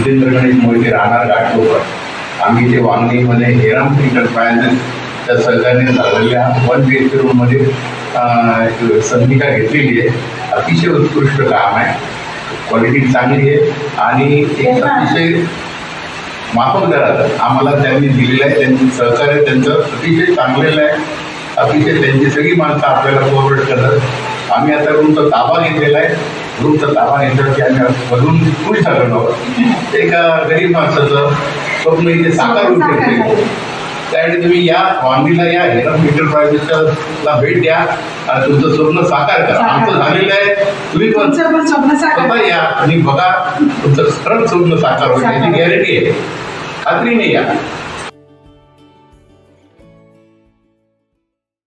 जितेंद्र गणेश मोहिते राहणार घाटकोपर। आम्ही ते वांगणीमध्ये हेराम एंटरप्राइजेसच्या सहकार्याने झालेल्या 1 BHK रूममध्ये संधिका घेतलेली आहे। अतिशय उत्कृष्ट काम आहे, क्वालिटी चांगली आहे आणि एक अतिशय माफक दरात आम्हाला त्यांनी दिलेलं आहे। त्यांचं सहकार्य त्यांचं अतिशय चांगलेलं आहे। अतिशय त्यांची सगळी माणसं आपल्याला कोऑपरेट करतात। आम्ही आता रूमचा ताबा घेतलेला आहे। रूमचा ताबा घेतला की आम्ही बघून खुश झालेलो आहोत। एका गरीब माणसाचं स्वप्न इथे साकार होऊ शकते। त्यावेळी तुम्ही या वांगणीला या हेराम एंटरप्राइजेसला भेट द्या आणि तुमचं स्वप्न साकार करा। आमचं झालेलं आहे, तुम्ही पण स्वतः या आणि बघा, तुमचं खरंच स्वप्न साकार होईल याची गॅरंटी आहे, खात्रीने या।